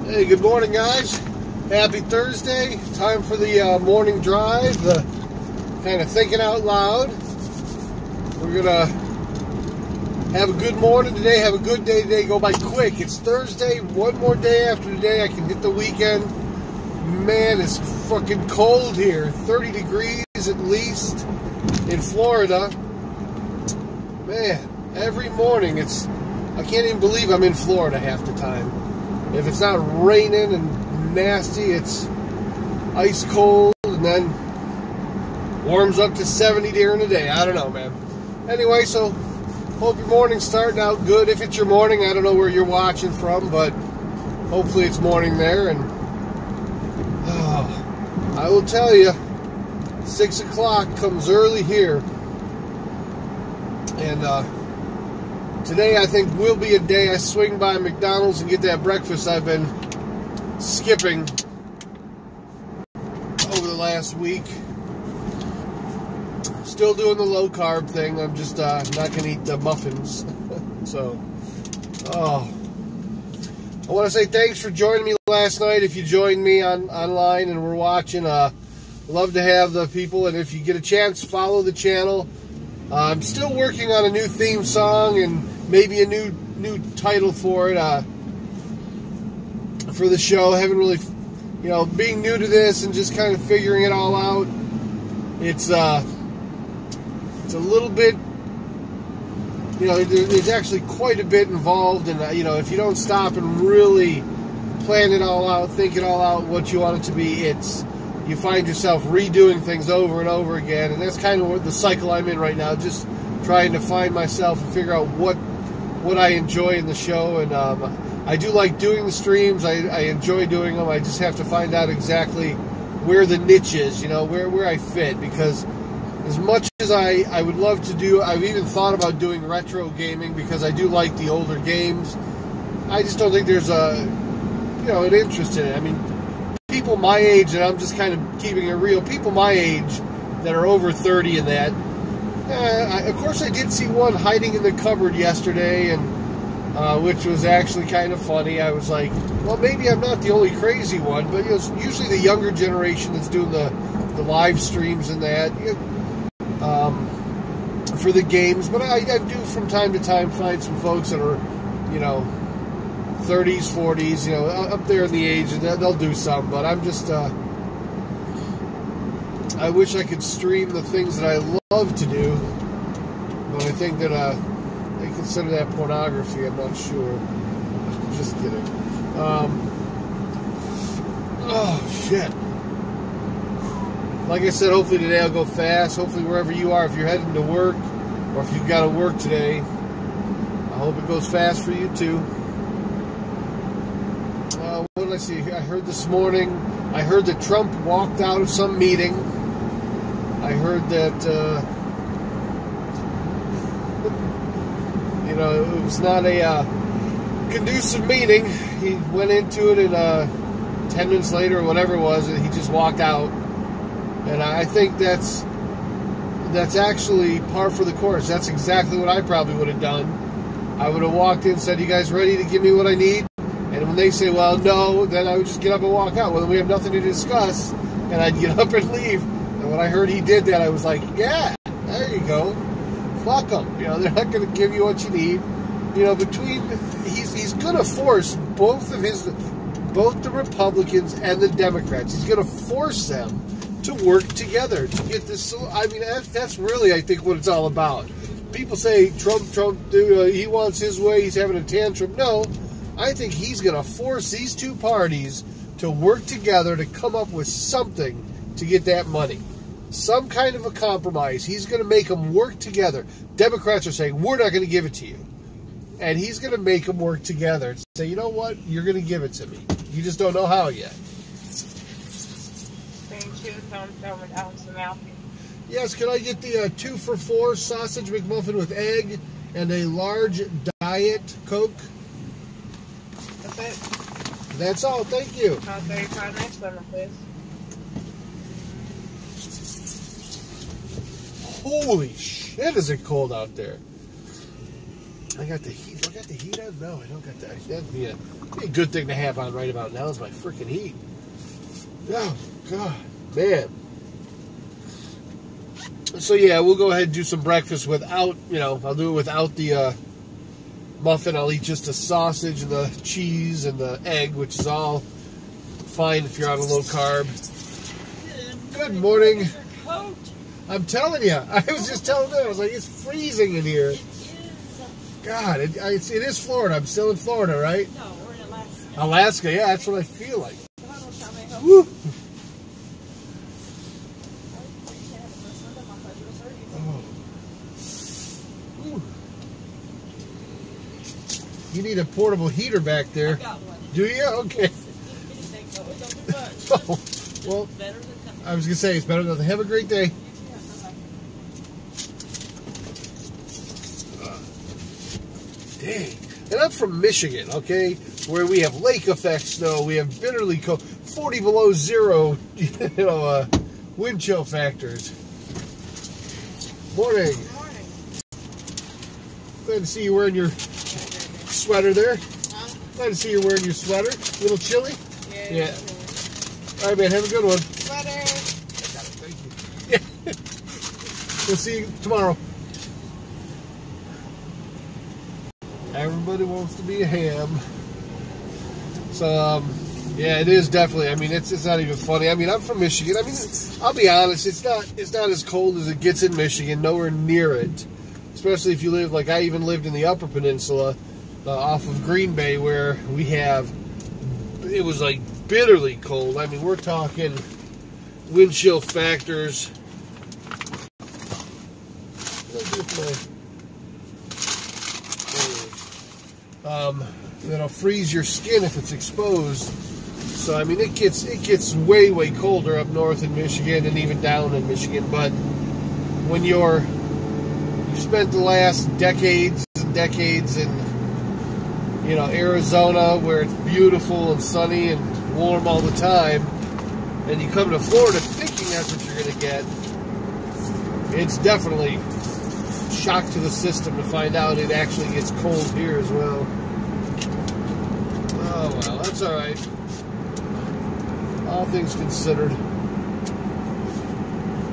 Hey, good morning, guys. Happy Thursday. Time for the morning drive, the kind of thinking out loud. We're going to have a good morning today, have a good day today, go by quick. It's Thursday, one more day after today, I can hit the weekend. Man, it's fucking cold here. 30 degrees at least in Florida. Man, every morning I can't even believe I'm in Florida half the time. If it's not raining and nasty, it's ice cold and then warms up to 70 during the day. I don't know, man. Anyway, so hope your morning's starting out good. If it's your morning, I don't know where you're watching from, but hopefully it's morning there. And I will tell you, 6 o'clock comes early here. And today I think will be a day I swing by McDonald's and get that breakfast I've been skipping over the last week. Still doing the low carb thing. I'm just not going to eat the muffins. So, I want to say thanks for joining me last night. If you joined me online and we're watching, love to have the people. And if you get a chance, follow the channel. I'm still working on a new theme song and maybe a new title for it, for the show. I haven't really, being new to this and just kind of figuring it all out. It's a little bit, there's actually quite a bit involved, and if you don't stop and really plan it all out, think it all out, what you want it to be, you find yourself redoing things over and over again, and that's kind of the cycle I'm in right now, just trying to find myself and figure out what I enjoy in the show. And I do like doing the streams. I enjoy doing them. I just have to find out exactly where the niche is, where I fit, because as much as I would love to do, I've even thought about doing retro gaming because I do like the older games. I just don't think there's an interest in it. I mean, people my age, and I'm just kind of keeping it real, people my age that are over 30 and that, of course I did see one hiding in the cupboard yesterday, and which was actually kind of funny. I was like, well, maybe I'm not the only crazy one, but it's usually the younger generation that's doing the live streams and that, for the games. But I do from time to time find some folks that are, 30s, 40s, up there in the age, and they'll do some. But I'm just, I wish I could stream the things that I love to do, but I think that they consider that pornography. I'm not sure. Just kidding. Oh, shit. Like I said, hopefully today I'll go fast. Hopefully wherever you are, if you're heading to work, or if you've got to work today, I hope it goes fast for you too. What did I see? I heard this morning, that Trump walked out of some meeting. I heard that, it was not a conducive meeting. He went into it, and 10 minutes later, or whatever it was, he just walked out. And I think that's actually par for the course. That's exactly what I probably would have done. I would have walked in and said, you guys ready to give me what I need? And when they say, well, no, then I would just get up and walk out. Well, then we have nothing to discuss, and I'd get up and leave. And when I heard he did that, I was like, yeah, there you go. Fuck them. They're not going to give you what you need. He's going to force both the Republicans and the Democrats. He's going to force them to work together to get this. I mean, that's really, I think, what it's all about. People say Trump, he wants his way, he's having a tantrum. No, I think he's going to force these two parties to work together to come up with something to get that money. Some kind of a compromise. He's going to make them work together. Democrats are saying, we're not going to give it to you. And he's going to make them work together and say, you know what, you're going to give it to me. You just don't know how yet. Yes, can I get the 2 for $4 sausage McMuffin with egg and a large Diet Coke? That's it. That's all. Thank you. I'll tell you for the next one, please. Holy shit, is it cold out there? I got the heat. I got the heat on? No, I don't got that. That'd be a A good thing to have on right about now is my freaking heat. Oh, God, man. So, yeah, we'll go ahead and do some breakfast without, I'll do it without the muffin. I'll eat just the sausage and the cheese and the egg, which is all fine if you're on a low carb. Good morning. I'm telling you. I was just telling them. I was like, it's freezing in here. It is. God, it is Florida. I'm still in Florida, right? No, we're in Alaska. Alaska, yeah, that's what I feel like. Woo. Woo. Ooh. You need a portable heater back there. I got one. Do you? Okay. It don't do much. Oh, well, Better than nothing. I was going to say, it's better than nothing. Have a great day. Dang. And I'm from Michigan, okay, where we have lake effect snow. We have bitterly cold, 40 below zero, wind chill factors. Morning. Good morning. Glad to see you wearing your sweater there. Huh? Glad to see you wearing your sweater. A little chilly? Yeah. All right, man. Have a good one. Sweater. Thank you. Yeah. We'll see you tomorrow. Everybody wants to be a ham. So, yeah, it is definitely. I mean, it's not even funny. I mean, I'm from Michigan. I mean, I'll be honest. It's not as cold as it gets in Michigan. Nowhere near it. Especially if you live, like I even lived in the Upper Peninsula, off of Green Bay, where it was like bitterly cold. I mean, we're talking wind chill factors. That'll freeze your skin if it's exposed. So I mean, it gets way colder up north in Michigan and even down in Michigan. But when you've spent the last decades and decades in Arizona, where it's beautiful and sunny and warm all the time, and you come to Florida thinking that's what you're going to get, it's definitely a shock to the system to find out it actually gets cold here as well. Oh, well, that's all right. All things considered.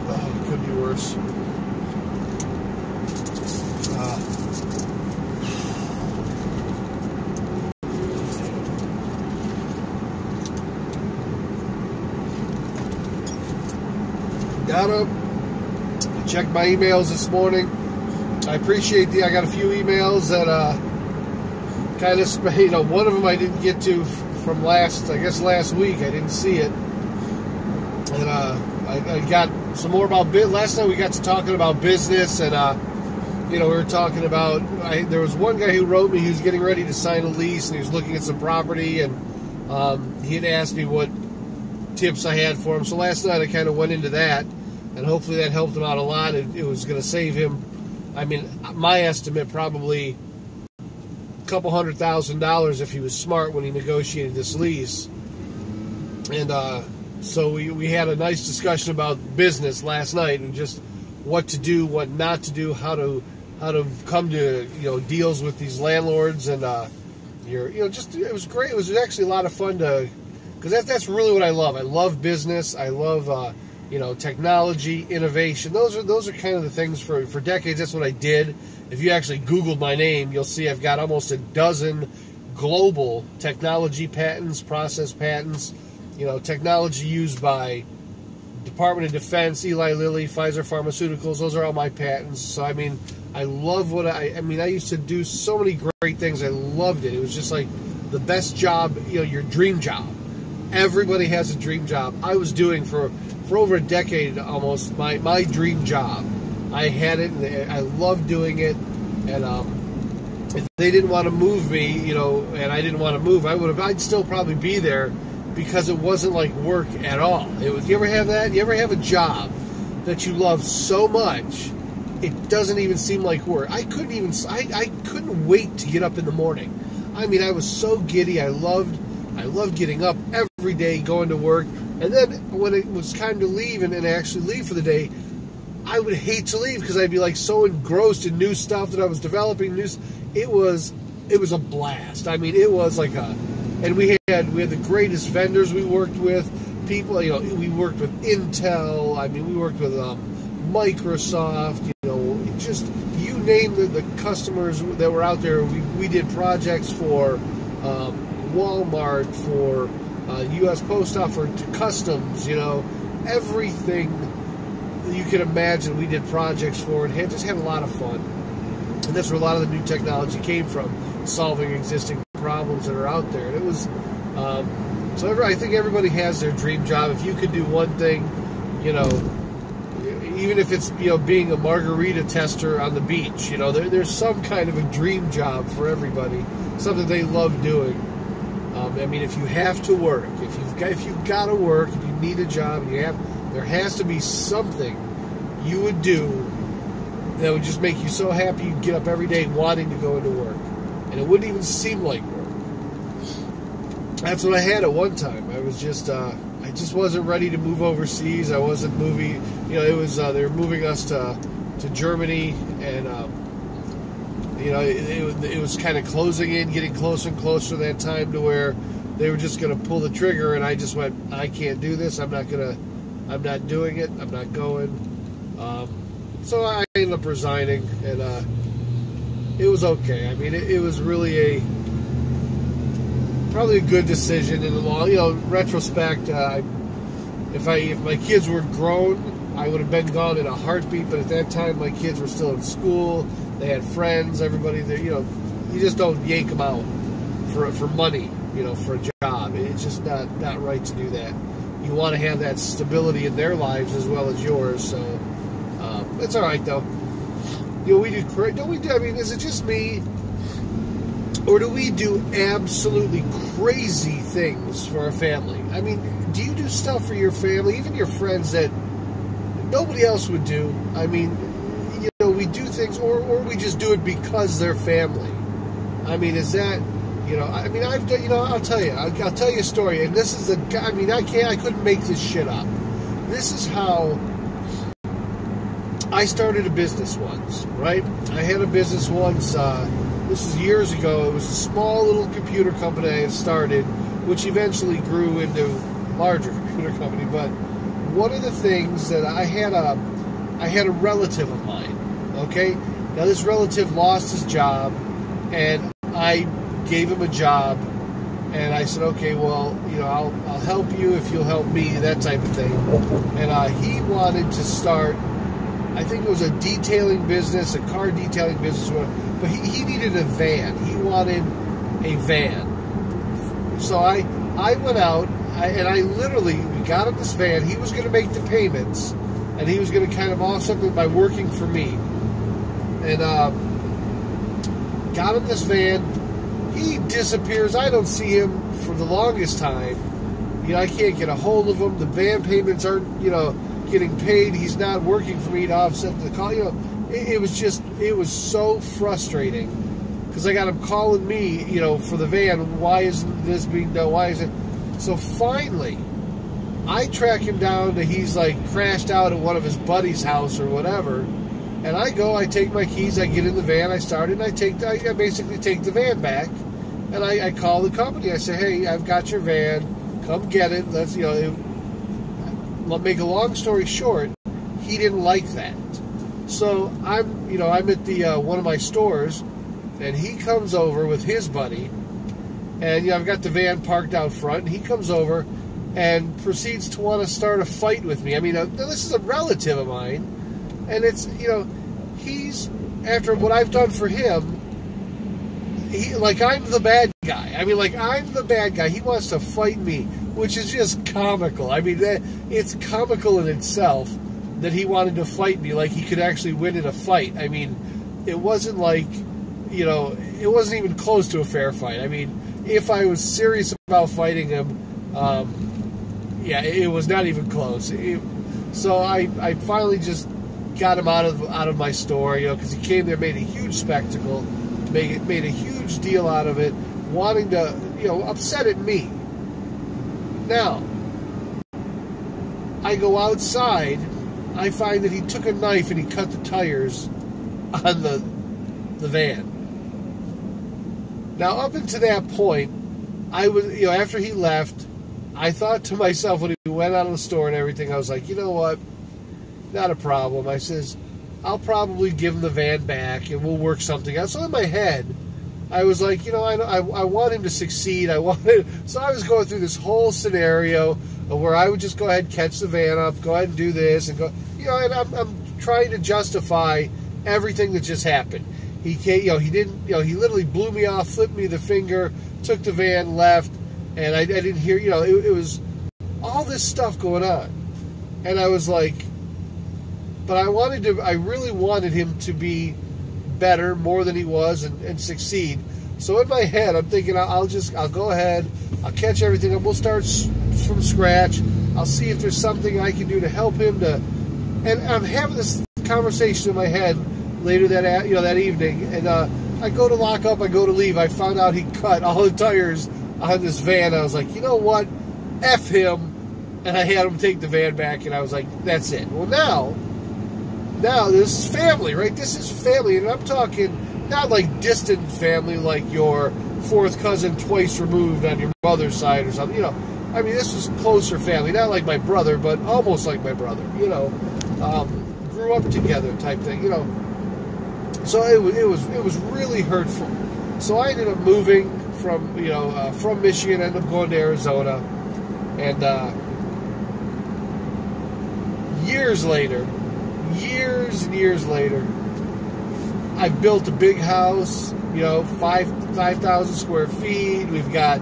Oh, it could be worse. Got up, checked my emails this morning. I appreciate I got a few emails that kind of, one of them I didn't get to from last week. I didn't see it. And I got some more about last night we got to talking about business, and we were talking about, there was one guy who wrote me, he was getting ready to sign a lease, and he was looking at some property, and he had asked me what tips I had for him. So last night I kind of went into that, and hopefully that helped him out a lot. It was going to save him, I mean, my estimate, probably a couple $100,000 if he was smart when he negotiated this lease. And so we had a nice discussion about business last night, and just what to do, what not to do, how to come to deals with these landlords, and it was great. It was actually a lot of fun because that's really what I love. I love business. I love technology, innovation. Those are kind of the things for decades. That's what I did. If you actually Googled my name, you'll see I've got almost a dozen global technology patents, process patents. Technology used by Department of Defense, Eli Lilly, Pfizer Pharmaceuticals. Those are all my patents. So I mean, I love what I used to do so many great things. I loved it. It was just like the best job, your dream job. Everybody has a dream job. I was doing for over a decade almost my dream job. I had it, and I loved doing it. And if they didn't want to move me, and I didn't want to move, I'd still probably be there, because it wasn't like work at all. You ever have that? You ever have a job that you love so much it doesn't even seem like work? I couldn't wait to get up in the morning. I mean, I was so giddy. I loved getting up every day, going to work. And then when it was time to leave and actually leave for the day, I would hate to leave because I'd be like so engrossed in new stuff that I was developing. It was a blast. I mean, it was like And we had the greatest vendors we worked with. People, we worked with Intel. I mean, we worked with Microsoft. Just you name the customers that were out there. We did projects for Walmart, for U.S. Post Office, for Customs. Everything you can imagine. We did projects for, and just had a lot of fun. And that's where a lot of the new technology came from, solving existing problems that are out there. And it was. So I think everybody has their dream job. If you could do one thing, even if it's being a margarita tester on the beach, there's some kind of a dream job for everybody, something they love doing. I mean, if you have to work, if you've got to work, if you need a job, there has to be something you would do that would just make you so happy you'd get up every day wanting to go into work, and it wouldn't even seem like work. That's what I had at one time. I was just, I just wasn't ready to move overseas. I wasn't moving, it was, they were moving us to Germany, and, it was kind of closing in, getting closer and closer to that time to where they were just going to pull the trigger, and I just went, I can't do this. I'm not doing it. I'm not going. So I ended up resigning, and, it was okay. I mean, it was really probably a good decision in the long, retrospect. If my kids were grown, I would have been gone in a heartbeat. But at that time, my kids were still in school. They had friends. Everybody there, you just don't yank them out for money, for a job. It's just not right to do that. You want to have that stability in their lives as well as yours. So it's all right though. We do. Don't we do? I mean, is it just me? Or do we do absolutely crazy things for our family? I mean, do you do stuff for your family, even your friends, that nobody else would do? I mean, we do things, or we just do it because they're family. I mean, is that, I mean, I've done, I'll tell you a story, and this is I couldn't make this shit up. This is how I started a business once, right? I had a business once, this was years ago. It was a small little computer company I had started, which eventually grew into a larger computer company. But one of the things that I had a relative of mine. Okay, now this relative lost his job, and I gave him a job, and I said, okay, well, I'll help you if you'll help me, that type of thing. And he wanted to start, I think it was a detailing business, a car detailing business, but he needed a van. He wanted a van. So I went out, and we got him this van. He was going to make the payments, and he was going to kind of offset it by working for me. And got him this van. He disappears. I don't see him for the longest time. I can't get a hold of him. The van payments aren't, getting paid. He's not working for me to offset the call. It was so frustrating because I got him calling me, for the van. Why isn't this being done? Why is it? So finally, I track him down to, he's like crashed out at one of his buddy's house or whatever. And I take my keys, I get in the van, I start it, and I basically take the van back. And I call the company. I say, hey, I've got your van. Come get it. Let's, make a long story short, he didn't like that. So I'm at the one of my stores, and he comes over with his buddy, and I've got the van parked out front, and he comes over and proceeds to want to start a fight with me. I mean, this is a relative of mine, and it's, he's, after what I've done for him, I'm the bad guy. I mean, I'm the bad guy. He wants to fight me, which is just comical. I mean, it's comical in itself that he wanted to fight me, like he could actually win in a fight. I mean, it wasn't like, it wasn't even close to a fair fight. I mean, if I was serious about fighting him, it was not even close. So I finally just got him out of my store, because he came there, made a huge spectacle, made a huge deal out of it, wanting to, upset at me. Now, I go outside, I find that he took a knife and he cut the tires on the van. Now, up until that point, I was, after he left, I thought to myself when he went out of the store and everything, I was like, you know what? Not a problem. I says, I'll probably give him the van back and we'll work something out. So in my head, I was like, I want him to succeed. So I was going through this whole scenario of where I would just go ahead and catch the van up, go ahead and do this, and go, and I'm trying to justify everything that just happened. He can't, he didn't, he literally blew me off, flipped me the finger, took the van, left, and I didn't hear, it was all this stuff going on. And I was like, but I really wanted him to be better, more than he was, and succeed. So in my head, I'm thinking, I'll go ahead, I'll catch everything up, we'll start from scratch, I'll see if there's something I can do to help him and I'm having this conversation in my head later that evening, and I go to lock up, I go to leave, I found out he cut all the tires on this van. I was like, you know what, F him, and I had him take the van back, and I was like, that's it. Well, now this is family, right? This is family, and I'm talking not like distant family, like your fourth cousin twice removed on your mother's side or something, I mean, this was closer family, not like my brother, but almost like my brother, grew up together type thing, So it was really hurtful. So I ended up moving from Michigan, ended up going to Arizona, and years and years later, I've built a big house, 5,000 square feet. We've got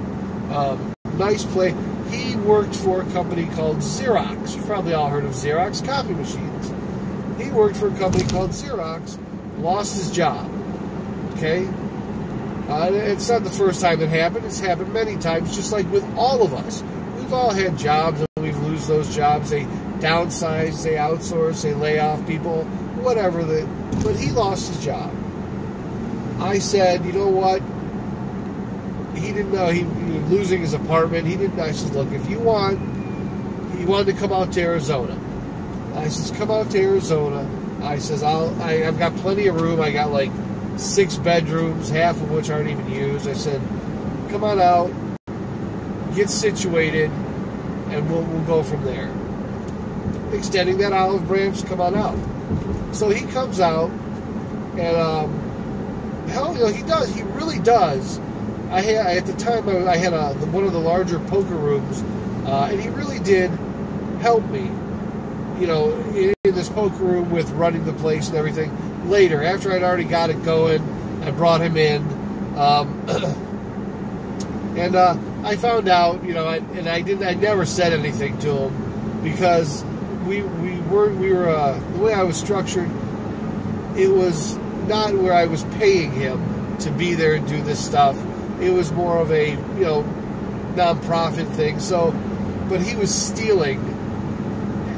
nice place. He worked for a company called Xerox. You've probably all heard of Xerox copy machines. He worked for a company called Xerox, lost his job. Okay? It's not the first time that happened. It's happened many times, just like with all of us. We've all had jobs, and we've lose those jobs. They downsize, they outsource, they lay off people, whatever. But he lost his job. I said, you know what? He didn't know he was losing his apartment. He didn't. I said, look, if you want, he wanted to come out to Arizona. I says, come out to Arizona. I says, I've got plenty of room. I got like 6 bedrooms, half of which aren't even used. I said, come on out, get situated, and we'll go from there. Extending that olive branch, come on out. So he comes out, and he does. He really does. At the time I had one of the larger poker rooms, and he really did help me, in this poker room with running the place and everything. Later, after I'd already got it going, I brought him in, and I found out, I never said anything to him because we were the way I was structured. It was not where I was paying him to be there and do this stuff. It was more of a, non-profit thing. So, but he was stealing,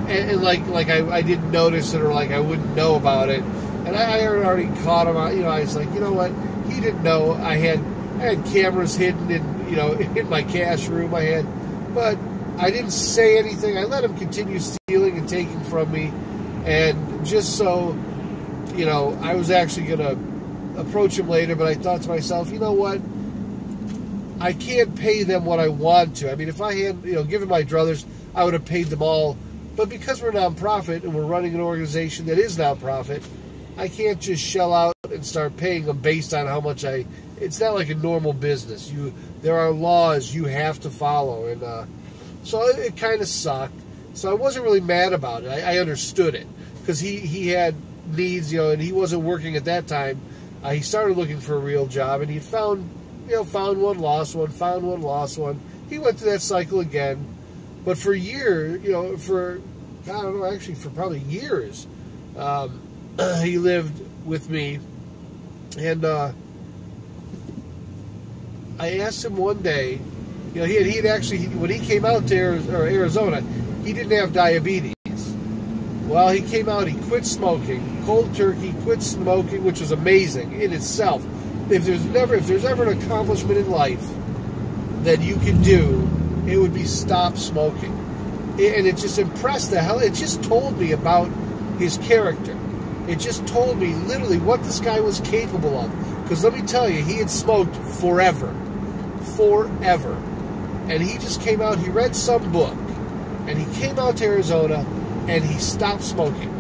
and like I didn't notice it, or like I wouldn't know about it. And I had already caught him. I was like, you know what? He didn't know. I had cameras hidden in my cash room. But I didn't say anything. I let him continue stealing and taking from me, and just so, I was actually gonna approach him later. But I thought to myself, you know what? I can't pay them what I want to. I mean, if I had, given my druthers, I would have paid them all. But because we're a nonprofit and we're running an organization that is nonprofit, I can't just shell out and start paying them based on how much it's not like a normal business. There are laws you have to follow. And so it kind of sucked. So I wasn't really mad about it. I understood it because he had needs, and he wasn't working at that time. He started looking for a real job, and he found one, lost one, found one, lost one. He went through that cycle again. But for years, for probably years, he lived with me. And I asked him one day, he had actually, when he came out to Arizona, he didn't have diabetes. Well, he came out, he quit smoking, cold turkey, quit smoking, which was amazing in itself. If there's ever an accomplishment in life that you can do, it would be stop smoking. And it just impressed the hell. It just told me about his character. It just told me literally what this guy was capable of. Because let me tell you, he had smoked forever. forever. And he just came out, he read some book, and he came out to Arizona, and he stopped smoking.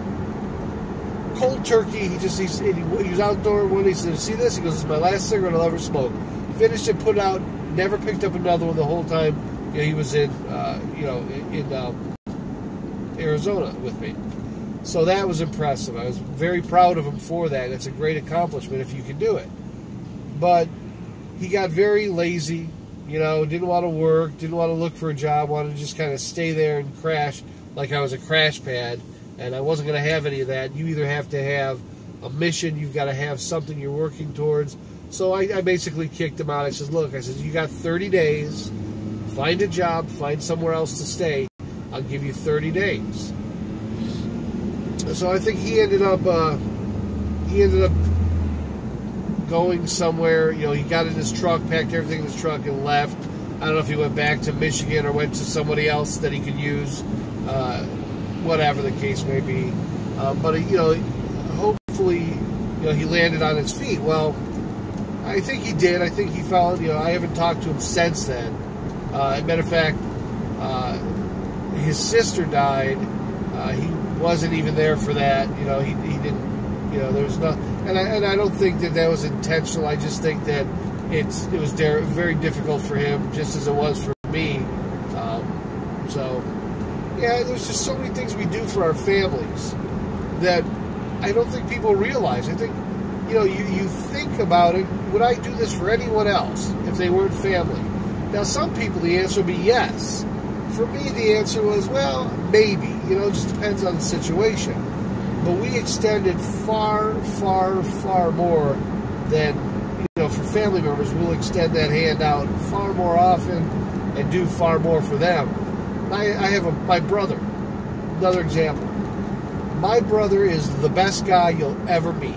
Cold turkey, he was outdoor one day, he said, see this? He goes, this is my last cigarette I'll ever smoke. Finished it, put it out, never picked up another one the whole time he was in Arizona with me. So that was impressive. I was very proud of him for that. It's a great accomplishment if you can do it. But he got very lazy, didn't want to work, didn't want to look for a job, wanted to just kind of stay there and crash like I was a crash pad. And I wasn't going to have any of that. You either have to have a mission, you've got to have something you're working towards. So I basically kicked him out. I said, look, you got 30 days. Find a job, find somewhere else to stay. I'll give you 30 days. So I think he ended up going somewhere. He got in his truck, packed everything in his truck, and left. I don't know if he went back to Michigan or went to somebody else that he could use. Whatever the case may be, but hopefully, he landed on his feet. Well, I think he did. I think he found. I haven't talked to him since then. As a matter of fact, his sister died. He wasn't even there for that. He didn't. There was no. And I don't think that was intentional. I just think that it was very difficult for him, just as it was for me. Yeah, there's just so many things we do for our families that I don't think people realize. I think, you think about it, would I do this for anyone else if they weren't family? Now, some people, the answer would be yes. For me, the answer was, well, maybe. It just depends on the situation. But we extended far, far, far more than, for family members. We'll extend that hand out far more often and do far more for them. I have my brother, another example. My brother is the best guy you'll ever meet.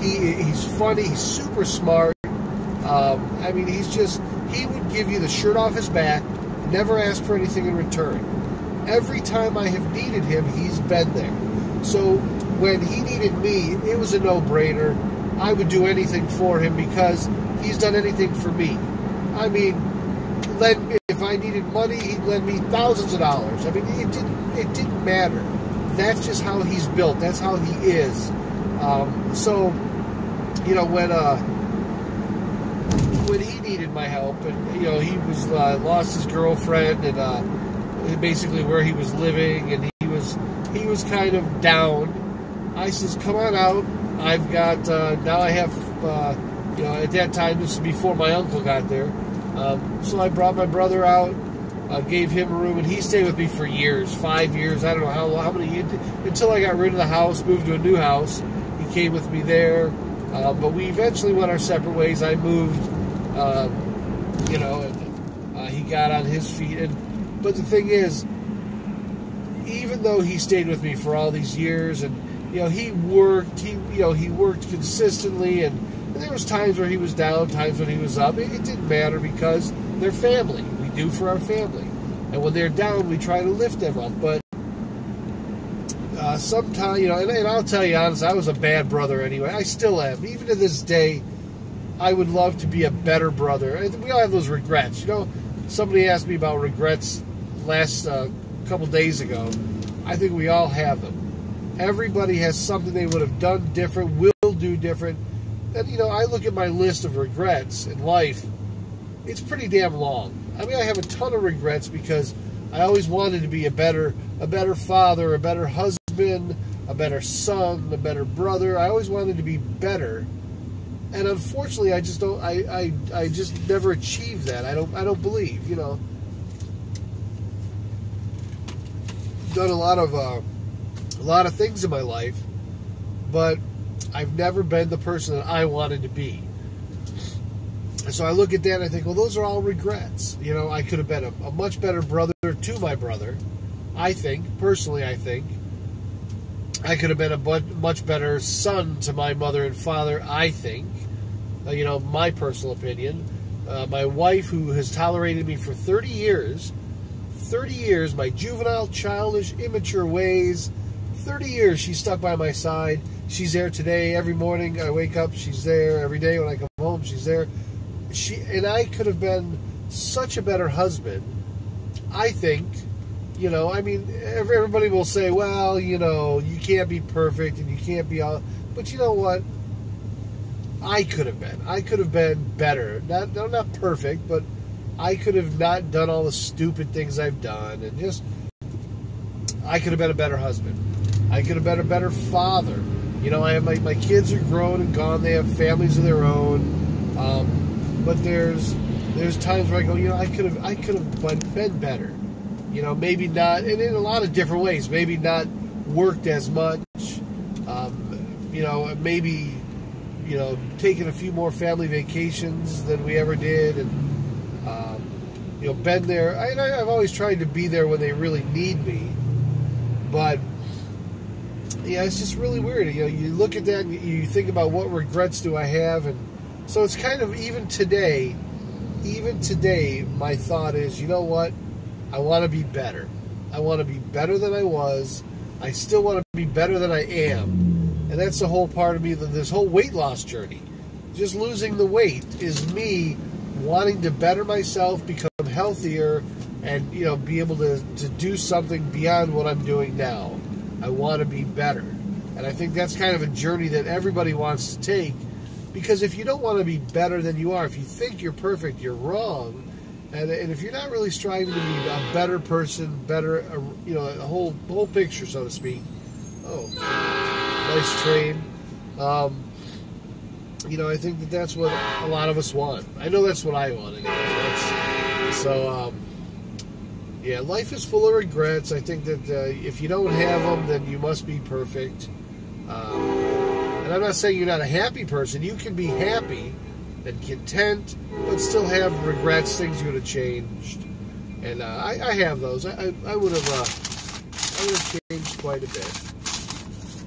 He's funny, he's super smart. He would give you the shirt off his back, never ask for anything in return. Every time I have needed him, he's been there. So when he needed me, it was a no-brainer. I would do anything for him because he's done anything for me. If I needed money, he'd lend me thousands of dollars. It didn't matter. That's just how he's built. That's how he is. When he needed my help, and he was lost his girlfriend, and basically where he was living, and he was kind of down. I says, come on out. I've got now I have at that time, this is before my uncle got there. So I brought my brother out, gave him a room, and he stayed with me for years, 5 years, I don't know how many years, until I got rid of the house, moved to a new house. He came with me there, but we eventually went our separate ways. I moved, and he got on his feet. But the thing is, even though he stayed with me for all these years, and he worked consistently, and there was times where he was down, times when he was up. It didn't matter because they're family. We do for our family. And when they're down, we try to lift them up. But sometimes, and I'll tell you honestly, I was a bad brother anyway. I still am. Even to this day, I would love to be a better brother. We all have those regrets. Somebody asked me about regrets last couple days ago. I think we all have them. Everybody has something they would have done different, will do different. And, I look at my list of regrets in life, it's pretty damn long. I have a ton of regrets because I always wanted to be a better father, a better husband, a better son, a better brother. I always wanted to be better. And unfortunately, I just don't, I just never achieved that. I don't believe, done a lot of things in my life, but I've never been the person that I wanted to be. And so I look at that and I think, well, those are all regrets. I could have been a much better brother to my brother. I think, personally, I think. I could have been a much better son to my mother and father, I think. My personal opinion. My wife, who has tolerated me for 30 years, my juvenile, childish, immature ways, 30 years she stuck by my side. She's there today. Every morning I wake up, she's there. Every day when I come home, she's there. I could have been such a better husband, I think. I mean, everybody will say, well, you can't be perfect and you can't be all, but you know what? I could have been better. Not perfect, but I could have not done all the stupid things I've done, and I could have been a better husband. I could have been a better father. I have my kids are grown and gone. They have families of their own. But there's times where I go, I could have been better. Maybe not, and in a lot of different ways. Maybe not worked as much. Maybe taken a few more family vacations than we ever did, and been there. I've always tried to be there when they really need me, but yeah, it's just really weird. You look at that and you think about what regrets do I have, and so it's kind of even today, my thought is, you know what? I want to be better. I want to be better than I was. I still want to be better than I am. And that's the whole part of me, this whole weight loss journey. Just losing the weight is me wanting to better myself, become healthier, and be able to do something beyond what I'm doing now. I want to be better. And I think that's kind of a journey that everybody wants to take, because if you don't want to be better than you are, if you think you're perfect, you're wrong. And if you're not really striving to be a better person, better, a whole picture, so to speak. Oh, nice train. I think that's what a lot of us want. I know that's what I want anyway. Yeah, life is full of regrets. I think that if you don't have them, then you must be perfect. And I'm not saying you're not a happy person. You can be happy and content, but still have regrets, things you would have changed. And I have those. I would have changed quite a bit.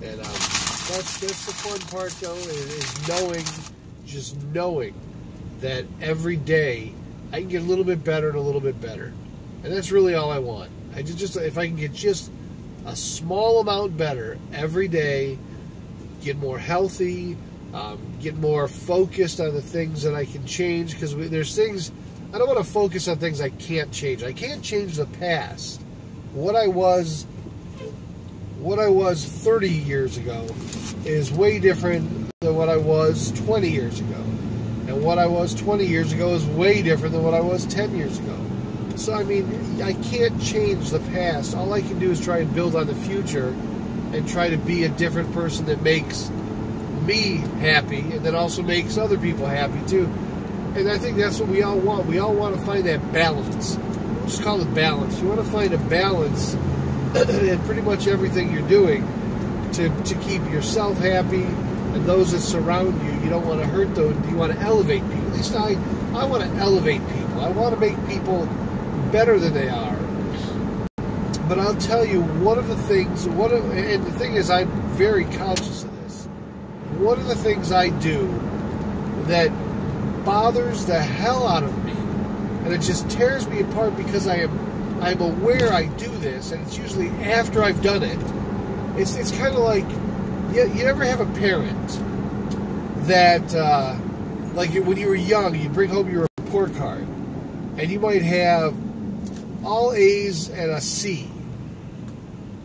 And that's the fun part, though, is knowing that every day I can get a little bit better and a little bit better. And that's really all I want. If I can get just a small amount better every day, get more healthy, get more focused on the things that I can change, because there's things, I don't want to focus on things I can't change. I can't change the past. What I was 30 years ago is way different than what I was 20 years ago. And what I was 20 years ago is way different than what I was 10 years ago. So, I mean, I can't change the past. All I can do is try and build on the future and try to be a different person that makes me happy and that also makes other people happy too. And I think that's what we all want. We all want to find that balance. Just call it balance. You want to find a balance in pretty much everything you're doing to keep yourself happy and those that surround you. You don't want to hurt those. You want to elevate people. At least I want to elevate people. I want to make people better than they are. But I'll tell you, one of the things, and the thing is, I'm very conscious of this. One of the things I do that bothers the hell out of me, and it just tears me apart because I'm aware I do this, and it's usually after I've done it. It's kind of like, you ever have a parent that, like when you were young, you bring home your report card, and you might have all A's and a C.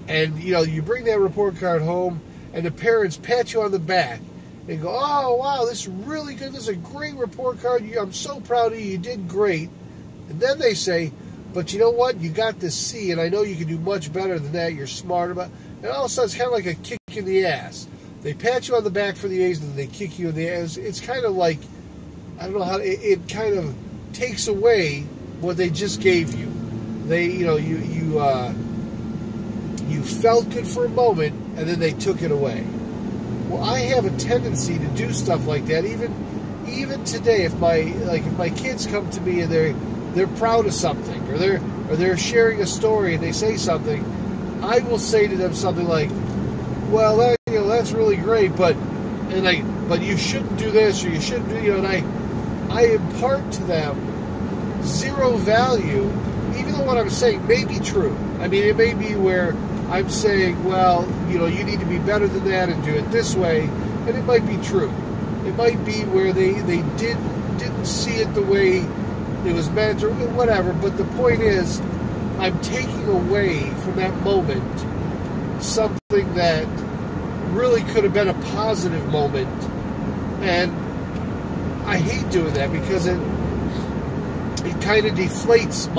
And, you bring that report card home, and the parents pat you on the back and go, oh, wow, this is really good. This is a great report card. I'm so proud of you. You did great. And then they say, but you know what? You got this C, and I know you can do much better than that. You're smart about it. And all of a sudden, it's kind of like a kick in the ass. They pat you on the back for the A's, and then they kick you in the ass. It's kind of like, I don't know how, it kind of takes away what they just gave you. You felt good for a moment, and then they took it away. Well, I have a tendency to do stuff like that. Even today, if my kids come to me and they're proud of something, or they're sharing a story and they say something, I will say to them something like, "Well, that's really great, but you shouldn't do this, or you shouldn't do," and I impart to them zero value, even though what I'm saying may be true. I mean, it may be where I'm saying, well, you need to be better than that and do it this way, and it might be true. It might be where they did didn't see it the way it was meant or whatever. But the point is, I'm taking away from that moment something that really could have been a positive moment. And I hate doing that because it kind of deflates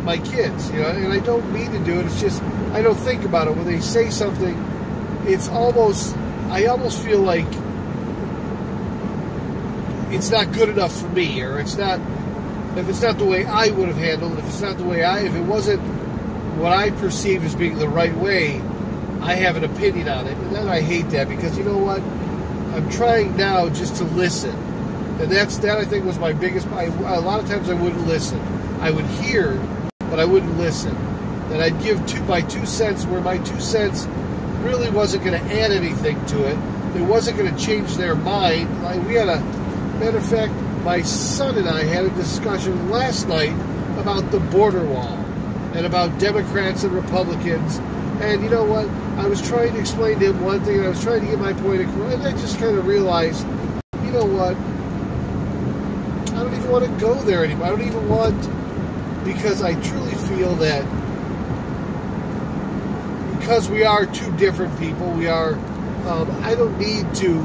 my kids, you know, and I don't mean to do it. It's just I don't think about it. When they say something, I almost feel like it's not good enough for me, or if it's not the way I would have handled it, if it wasn't what I perceived as being the right way, I have an opinion on it. And then I hate that because, you know what, I'm trying now just to listen. And that I think was my biggest. A lot of times I wouldn't listen. I would hear, but I wouldn't listen. And I'd give my 2 cents where my 2 cents really wasn't going to add anything to it. It wasn't going to change their mind. Matter of fact, my son and I had a discussion last night about the border wall and about Democrats and Republicans. And you know what? I was trying to explain to him one thing, and I was trying to get my point across, and I just kind of realized, you know what? I don't even want to go there anymore. I don't even want, because I truly feel that because we are two different people, I don't need to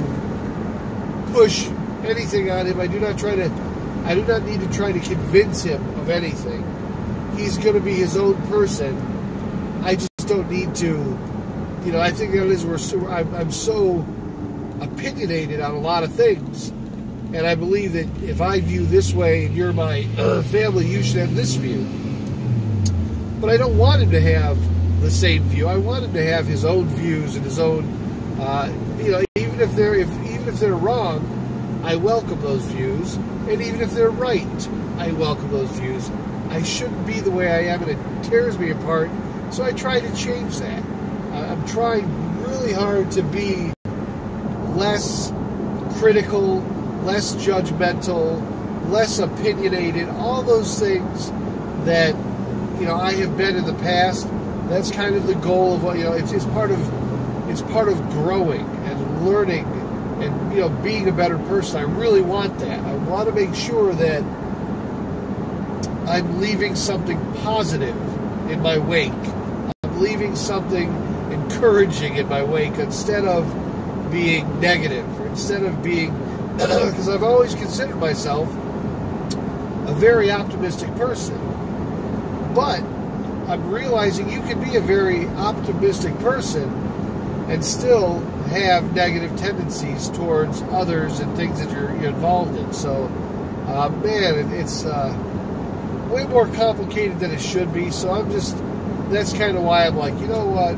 push anything on him. I do not need to try to convince him of anything. He's going to be his own person. I just don't need to, you know, I think that is I'm so opinionated on a lot of things. And I believe that if I view this way and you're my family, you should have this view. But I don't want him to have the same view. I want him to have his own views and his own, you know, even if they're wrong, I welcome those views. And even if they're right, I welcome those views. I shouldn't be the way I am, and it tears me apart. So I try to change that. I'm trying really hard to be less critical, less judgmental, less opinionated, all those things that, you know, I have been in the past. That's kind of the goal of what, you know, it's part of growing and learning and, you know, being a better person. I really want that. I want to make sure that I'm leaving something positive in my wake. I'm leaving something encouraging in my wake instead of being negative, or instead of being, because I've always considered myself a very optimistic person. But I'm realizing you can be a very optimistic person and still have negative tendencies towards others and things that you're involved in. So, man, it's way more complicated than it should be. So that's kind of why I'm like, you know what?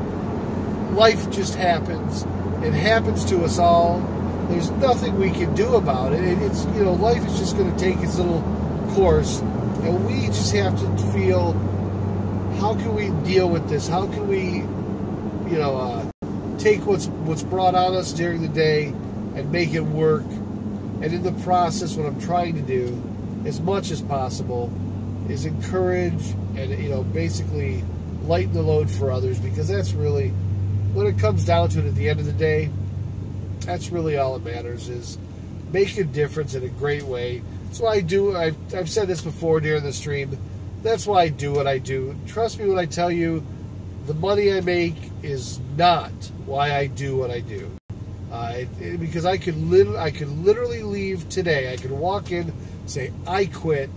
Life just happens. It happens to us all. There's nothing we can do about it. It's, you know, life is just going to take its little course, and we just have to feel, how can we deal with this? How can we, you know, take what's brought on us during the day and make it work? And in the process, what I'm trying to do, as much as possible, is encourage and, you know, basically lighten the load for others, because that's really, when it comes down to it at the end of the day, that's really all that matters, is make a difference in a great way. That's why I do. I've said this before during the stream. That's why I do what I do. Trust me when I tell you, the money I make is not why I do what I do. Because I could literally leave today. I could walk in, say I quit,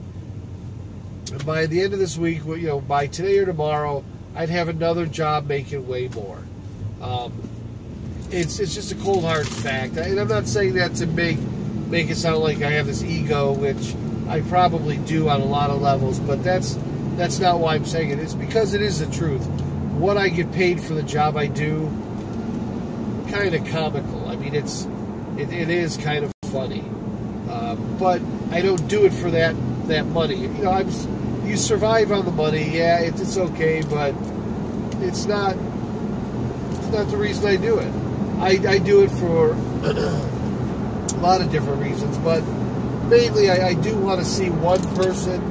and by the end of this week, you know, by today or tomorrow, I'd have another job making way more. It's just a cold hard fact, and I'm not saying that to make it sound like I have this ego, which I probably do on a lot of levels, but that's not why I'm saying it. It's because it is the truth. What I get paid for the job I do, kind of comical. I mean, it is kind of funny, but I don't do it for that money. You know, you survive on the money. Yeah, it's okay, but it's not the reason I do it. I do it for a lot of different reasons, but mainly I do want to see one person,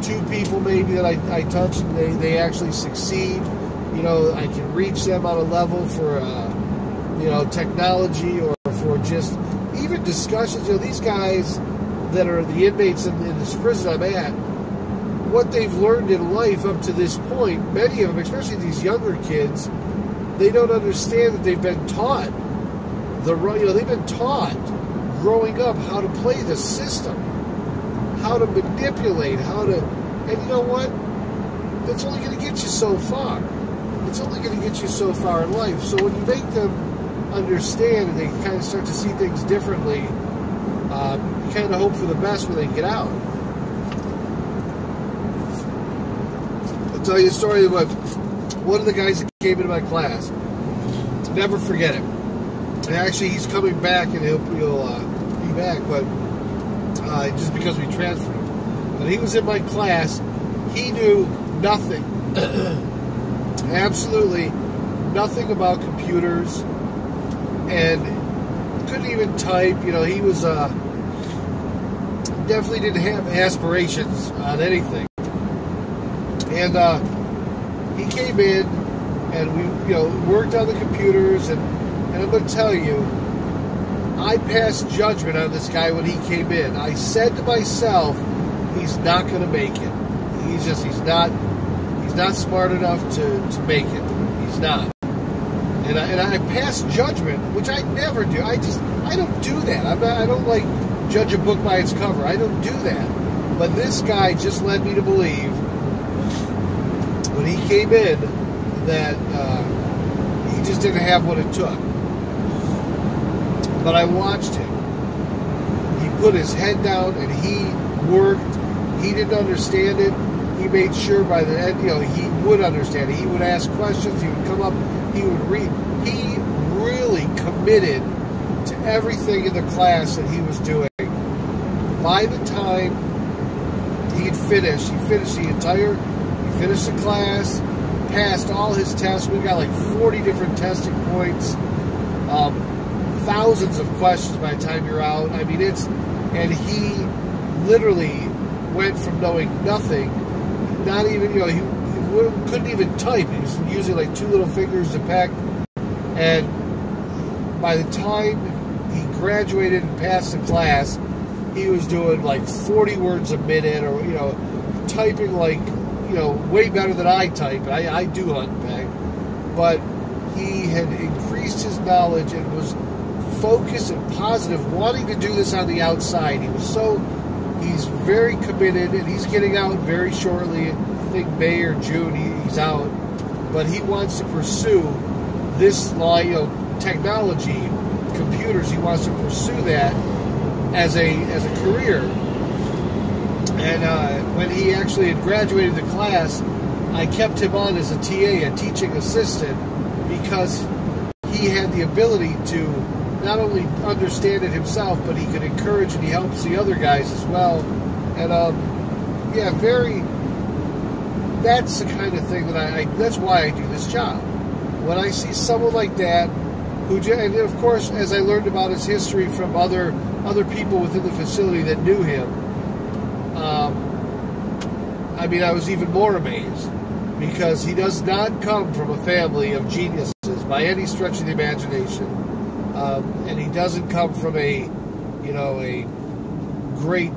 two people maybe that I touch and they actually succeed. You know, I can reach them on a level for, you know, technology, or for just even discussions. You know, these guys, that are the inmates in this prison I'm at, what they've learned in life up to this point, many of them, especially these younger kids, they don't understand that they've been taught they've been taught growing up how to play the system, how to manipulate, and you know what? That's only going to get you so far. It's only going to get you so far in life. So when you make them understand and they kind of start to see things differently, you kind of hope for the best when they get out. I'll tell you a story about one of the guys that came into my class. Never forget it. And actually, he's coming back, and he'll be back, but just because we transferred him. But he was in my class. He knew nothing, absolutely nothing about computers, and couldn't even type. You know, he was definitely didn't have aspirations on anything. And he came in, and we, worked on the computers, and I'm going to tell you, I passed judgment on this guy when he came in. I said to myself, he's not going to make it. He's not smart enough to make it. He's not. And I passed judgment, which I never do. I don't do that. I don't like judge a book by its cover. I don't do that. But this guy just led me to believe when he came in that he just didn't have what it took. But I watched him. He put his head down and he worked. He didn't understand it. He made sure by the end, he would understand it. He would ask questions. He would come up. He would read. He really committed to everything in the class that he was doing. By the time he finished the class, passed all his tests. We got like 40 different testing points, thousands of questions by the time you're out. I mean, and he literally went from knowing nothing, not even, he couldn't even type. He was using like two little fingers to peck. And by the time he graduated and passed the class, he was doing like 40 words a minute, or, typing like, way better than I type. I do hunt and peck. But he had increased his knowledge and was focused and positive, wanting to do this on the outside. He's very committed, and he's getting out very shortly. I think May or June he's out. But he wants to pursue this line, technology, computers. He wants to pursue that as a career. And when he actually had graduated the class, I kept him on as a TA, a teaching assistant, because he had the ability to not only understand it himself, but he could encourage, and he helps the other guys as well. And that's the kind of thing that that's why I do this job. When I see someone like that, and of course, as I learned about his history from other people within the facility that knew him, I was even more amazed, because he does not come from a family of geniuses by any stretch of the imagination. And he doesn't come from a great,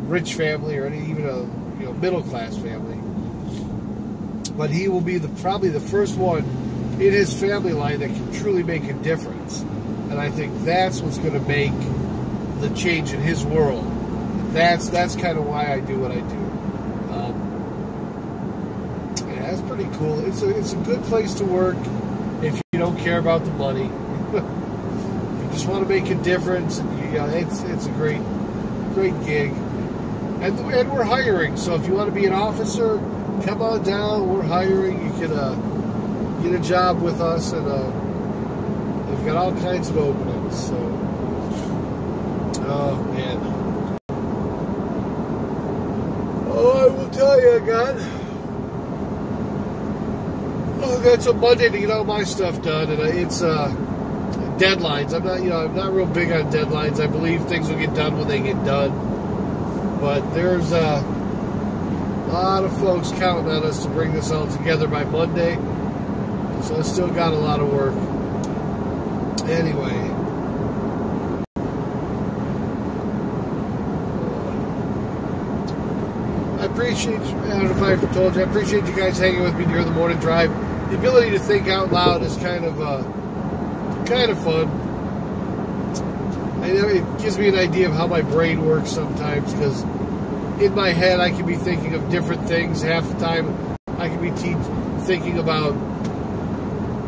rich family, or even a, middle class family. But he will be probably the first one in his family line that can truly make a difference. And I think that's what's going to make the change in his world. That's kind of why I do what I do. That's pretty cool. It's a good place to work if you don't care about the money. If you just want to make a difference, it's a great gig. And we're hiring, so if you want to be an officer, come on down. We're hiring. You can get a job with us, and they've got all kinds of openings. So, oh man, I will tell you, I got till Monday to get all my stuff done, and it's deadlines. I'm not real big on deadlines. I believe things will get done when they get done. But there's a lot of folks counting on us to bring this all together by Monday. So I still got a lot of work. Anyway. appreciate, I don't know if I ever told you, I appreciate you guys hanging with me during the morning drive. The ability to think out loud is kind of fun. I know it gives me an idea of how my brain works sometimes, because in my head I can be thinking of different things. Half the time I can be thinking about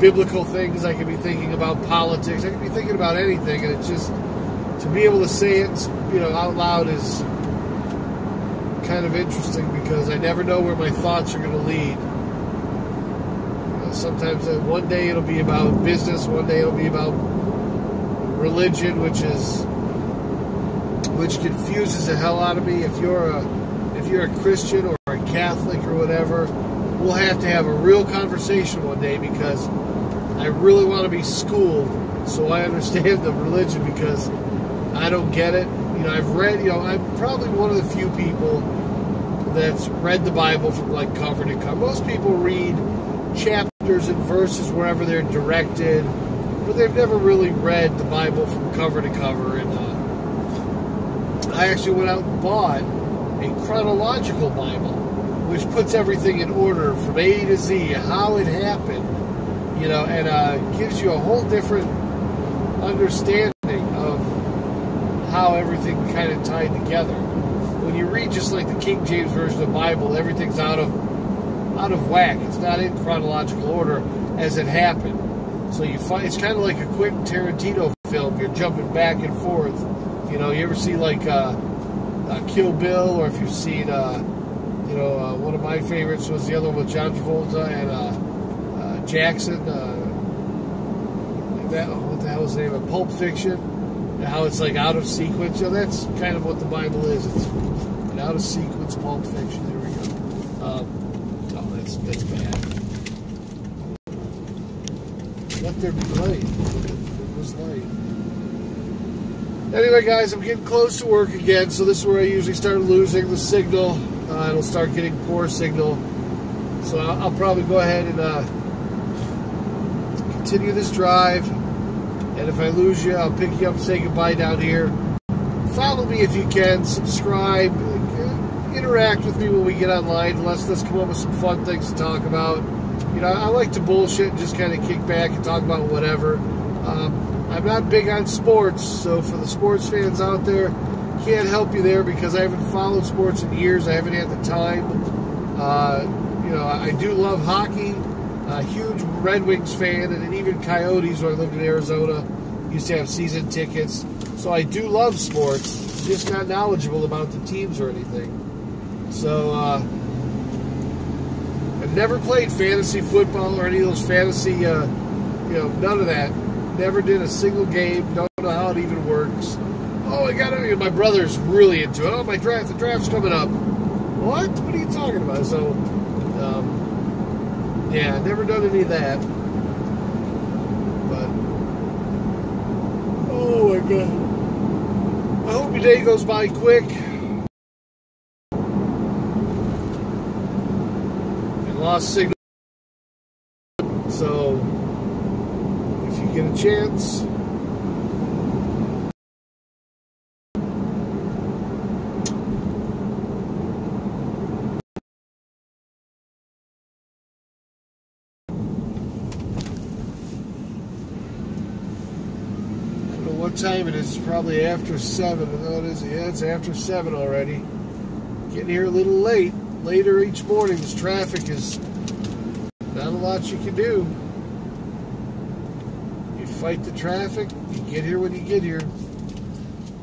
biblical things, I can be thinking about politics, I can be thinking about anything, and it's just, to be able to say it, out loud is kind of interesting, because I never know where my thoughts are going to lead. Sometimes one day it'll be about business, one day it'll be about religion, which confuses the hell out of me. If you're a Christian or a Catholic or whatever, we'll have to have a real conversation one day, because I really want to be schooled so I understand the religion, because I don't get it. I've read, I'm probably one of the few people that's read the Bible from like cover to cover. Most people read chapters and verses wherever they're directed, but they've never really read the Bible from cover to cover. And I actually went out and bought a chronological Bible, which puts everything in order from A to Z, how it happened, and gives you a whole different understanding of how everything kind of tied together. When you read just like the King James Version of the Bible, everything's out of whack. It's not in chronological order as it happened. So you find it's kind of like a Quentin Tarantino film. You're jumping back and forth. You ever see like Kill Bill, or if you've seen one of my favorites was the other one with John Travolta and Jackson. What the hell was the name of Pulp Fiction? How it's like out of sequence. That's kind of what the Bible is. It's an out of sequence Pulp Fiction. There we go. That's bad. Let there be light. There was light. Anyway, guys, I'm getting close to work again, so this is where I usually start losing the signal. It'll start getting poor signal. So I'll probably go ahead and continue this drive. And if I lose you, I'll pick you up and say goodbye down here. Follow me if you can. Subscribe. Interact with me when we get online. Let's come up with some fun things to talk about. I like to bullshit and just kind of kick back and talk about whatever. I'm not big on sports, so for the sports fans out there, can't help you there, because I haven't followed sports in years. I haven't had the time. I do love hockey. A huge Red Wings fan, and even Coyotes, where I lived in Arizona, used to have season tickets. So I do love sports, just not knowledgeable about the teams or anything. So I've never played fantasy football or any of those fantasy, none of that. Never did a single game. Don't know how it even works. Oh, my brother's really into it. Oh, the draft's coming up. What are you talking about? So, yeah, never done any of that. But, oh my God. I hope your day goes by quick. And lost signal. So, if you get a chance, what time it is. It's probably after 7. Oh, it is. Yeah, it's after 7 already. Getting here a little late. Later each morning. This traffic is not a lot you can do. You fight the traffic. You get here when you get here.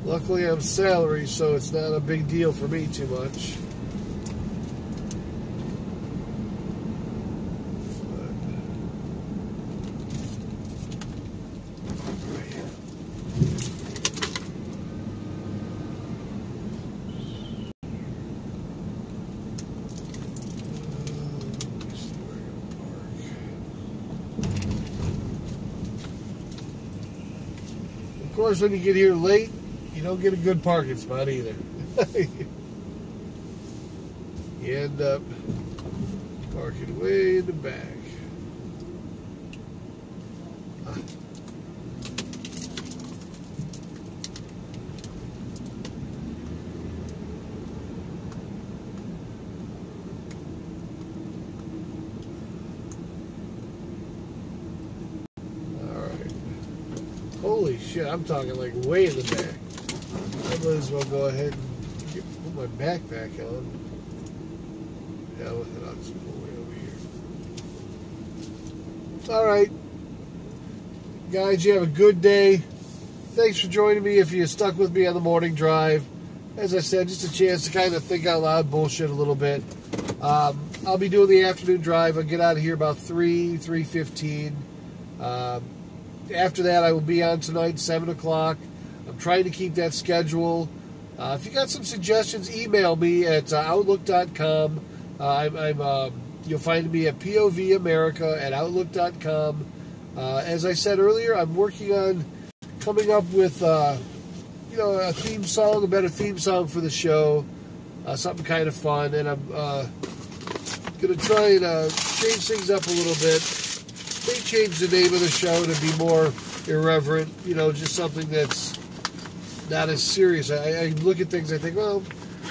Luckily, I'm salary, so it's not a big deal for me too much. Of course, when you get here late, you don't get a good parking spot either. You end up parking way in the back. Holy shit, I'm talking like way in the back. I might as well go ahead and put my backpack on. Yeah, I'll just pull way over here. Alright. Guys, you have a good day. Thanks for joining me if you stuck with me on the morning drive. As I said, just a chance to kind of think out loud, bullshit a little bit. I'll be doing the afternoon drive. I'll get out of here about 3:15. After that, I will be on tonight, 7 o'clock. I'm trying to keep that schedule. If you got some suggestions, email me at outlook.com. You'll find me at POV America at outlook.com. As I said earlier, I'm working on coming up with a theme song, a better theme song for the show, something kind of fun, and I'm going to try and change things up a little bit. May change the name of the show to be more irreverent, just something that's not as serious. I look at things, I think, well,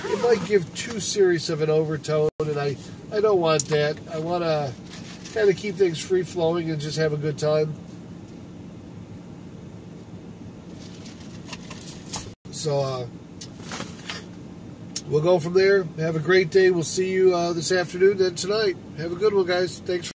it might give too serious of an overtone, and I don't want that. I want to kind of keep things free-flowing and just have a good time. So, we'll go from there. Have a great day. We'll see you this afternoon and tonight. Have a good one, guys. Thanks.